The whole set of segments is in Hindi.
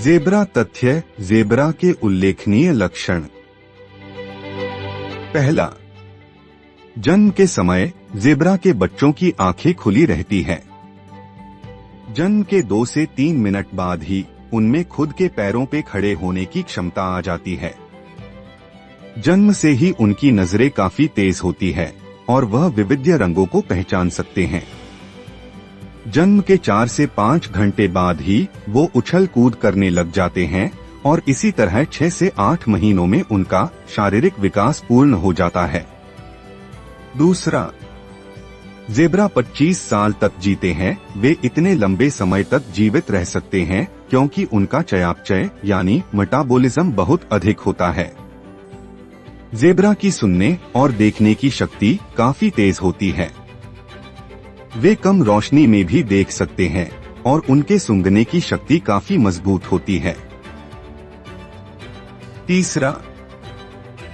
ज़ेब्रा तथ्य, ज़ेब्रा के उल्लेखनीय लक्षण। पहला, जन्म के समय ज़ेब्रा के बच्चों की आंखें खुली रहती हैं। जन्म के 2 से 3 मिनट बाद ही उनमें खुद के पैरों पे खड़े होने की क्षमता आ जाती है। जन्म से ही उनकी नजरें काफी तेज होती है और वह विविध रंगों को पहचान सकते हैं। जन्म के 4 से 5 घंटे बाद ही वो उछल कूद करने लग जाते हैं और इसी तरह 6 से 8 महीनों में उनका शारीरिक विकास पूर्ण हो जाता है। दूसरा, ज़ेब्रा 25 साल तक जीते हैं। वे इतने लंबे समय तक जीवित रह सकते हैं क्योंकि उनका चयापचय यानी मेटाबॉलिज्म बहुत अधिक होता है। ज़ेब्रा की सुनने और देखने की शक्ति काफी तेज होती है। वे कम रोशनी में भी देख सकते हैं और उनके सूंघने की शक्ति काफी मजबूत होती है। तीसरा,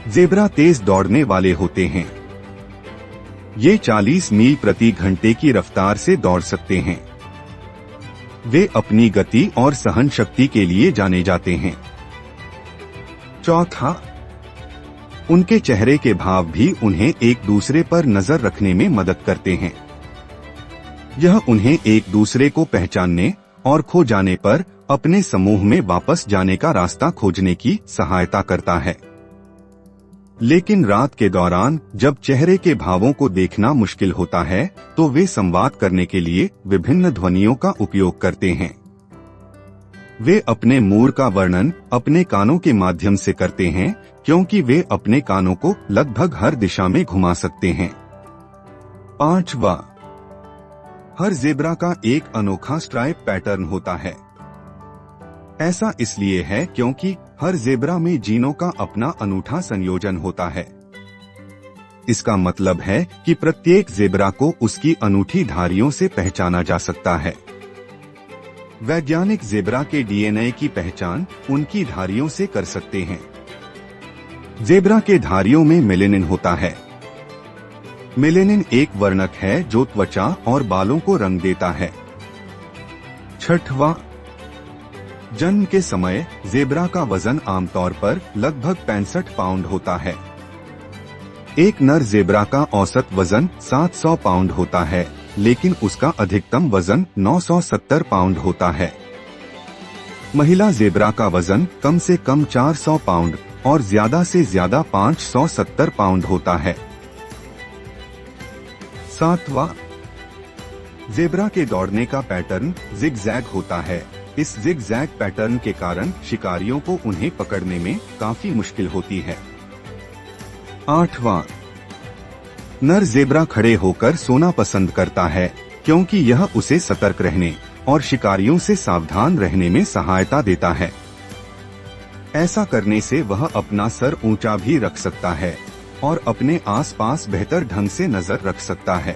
ज़ेब्रा तेज दौड़ने वाले होते हैं। ये 40 मील प्रति घंटे की रफ्तार से दौड़ सकते हैं। वे अपनी गति और सहन शक्ति के लिए जाने जाते हैं। चौथा, उनके चेहरे के भाव भी उन्हें एक दूसरे पर नजर रखने में मदद करते हैं। यह उन्हें एक दूसरे को पहचानने और खो जाने पर अपने समूह में वापस जाने का रास्ता खोजने की सहायता करता है। लेकिन रात के दौरान जब चेहरे के भावों को देखना मुश्किल होता है तो वे संवाद करने के लिए विभिन्न ध्वनियों का उपयोग करते हैं। वे अपने मूड का वर्णन अपने कानों के माध्यम से करते हैं क्योंकि वे अपने कानों को लगभग हर दिशा में घुमा सकते हैं। पांचवा, हर ज़ेब्रा का एक अनोखा स्ट्राइप पैटर्न होता है। ऐसा इसलिए है क्योंकि हर ज़ेब्रा में जीनों का अपना अनूठा संयोजन होता है। इसका मतलब है कि प्रत्येक ज़ेब्रा को उसकी अनूठी धारियों से पहचाना जा सकता है। वैज्ञानिक ज़ेब्रा के डीएनए की पहचान उनकी धारियों से कर सकते हैं। ज़ेब्रा के धारियों में मेलेनिन होता है। मेलेनिन एक वर्णक है जो त्वचा और बालों को रंग देता है। छठवां, जन्म के समय ज़ेब्रा का वजन आमतौर पर लगभग 65 पाउंड होता है। एक नर ज़ेब्रा का औसत वजन 700 पाउंड होता है, लेकिन उसका अधिकतम वजन 970 पाउंड होता है। महिला ज़ेब्रा का वजन कम से कम 400 पाउंड और ज्यादा से ज्यादा 570 पाउंड होता है। सातवां, ज़ेब्रा के दौड़ने का पैटर्न जिग-जैग होता है। इस जिग-जैग पैटर्न के कारण शिकारियों को उन्हें पकड़ने में काफी मुश्किल होती है। आठवां, नर ज़ेब्रा खड़े होकर सोना पसंद करता है क्योंकि यह उसे सतर्क रहने और शिकारियों से सावधान रहने में सहायता देता है। ऐसा करने से वह अपना सर ऊंचा भी रख सकता है और अपने आसपास बेहतर ढंग से नजर रख सकता है।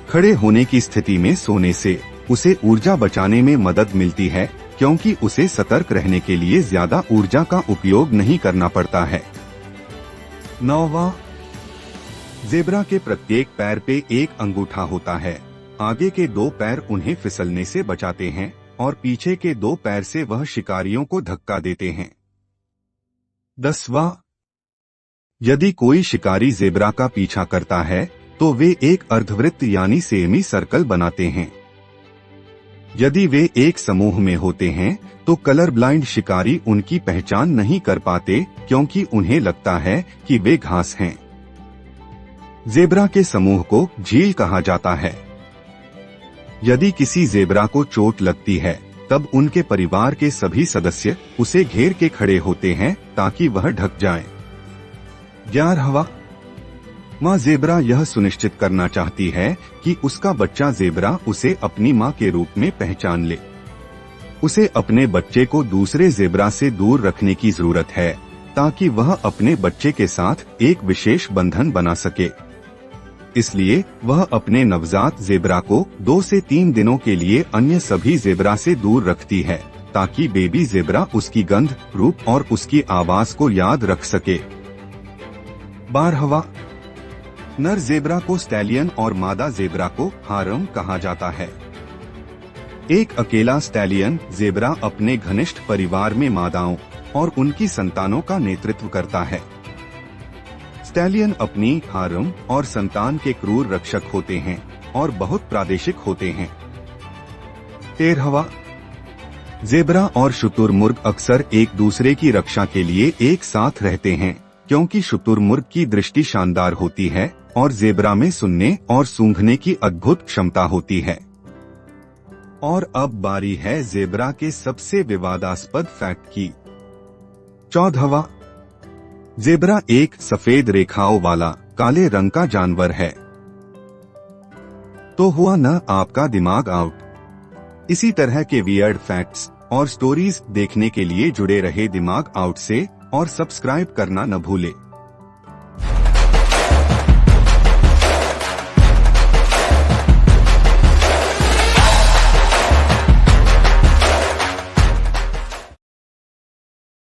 खड़े होने की स्थिति में सोने से उसे ऊर्जा बचाने में मदद मिलती है क्योंकि उसे सतर्क रहने के लिए ज्यादा ऊर्जा का उपयोग नहीं करना पड़ता है। नौवां, ज़ेब्रा के प्रत्येक पैर पे एक अंगूठा होता है। आगे के 2 पैर उन्हें फिसलने से बचाते हैं और पीछे के 2 पैर से वह शिकारियों को धक्का देते हैं। 10वां, यदि कोई शिकारी ज़ेब्रा का पीछा करता है तो वे एक अर्धवृत्त यानी सेमी सर्कल बनाते हैं। यदि वे एक समूह में होते हैं तो कलर ब्लाइंड शिकारी उनकी पहचान नहीं कर पाते क्योंकि उन्हें लगता है कि वे घास हैं। ज़ेब्रा के समूह को झील कहा जाता है। यदि किसी ज़ेब्रा को चोट लगती है तब उनके परिवार के सभी सदस्य उसे घेर के खड़े होते हैं ताकि वह ढक जाए। 11वां, माँ ज़ेब्रा यह सुनिश्चित करना चाहती है कि उसका बच्चा ज़ेब्रा उसे अपनी माँ के रूप में पहचान ले। उसे अपने बच्चे को दूसरे ज़ेब्रा से दूर रखने की जरूरत है ताकि वह अपने बच्चे के साथ एक विशेष बंधन बना सके। इसलिए वह अपने नवजात ज़ेब्रा को 2 से 3 दिनों के लिए अन्य सभी ज़ेब्रा से दूर रखती है ताकि बेबी ज़ेब्रा उसकी गंध, रूप और उसकी आवाज को याद रख सके। 12वां, नर ज़ेब्रा को स्टैलियन और मादा ज़ेब्रा को हारम कहा जाता है। एक अकेला स्टैलियन जेब्रा अपने घनिष्ठ परिवार में मादाओं और उनकी संतानों का नेतृत्व करता है। स्टैलियन अपनी हारम और संतान के क्रूर रक्षक होते हैं और बहुत प्रादेशिक होते हैं। 13वां, जेब्रा और शुतुरमुर्ग अक्सर एक दूसरे की रक्षा के लिए एक साथ रहते हैं, क्योंकि शुतुरमुर्ग की दृष्टि शानदार होती है और जेब्रा में सुनने और सूंघने की अद्भुत क्षमता होती है। और अब बारी है जेब्रा के सबसे विवादास्पद फैक्ट की। 14वां, जेब्रा एक सफेद रेखाओं वाला काले रंग का जानवर है। तो हुआ न आपका दिमाग आउट। इसी तरह के वियर्ड फैक्ट्स और स्टोरीज देखने के लिए जुड़े रहे दिमाग आउट से और सब्सक्राइब करना न भूले।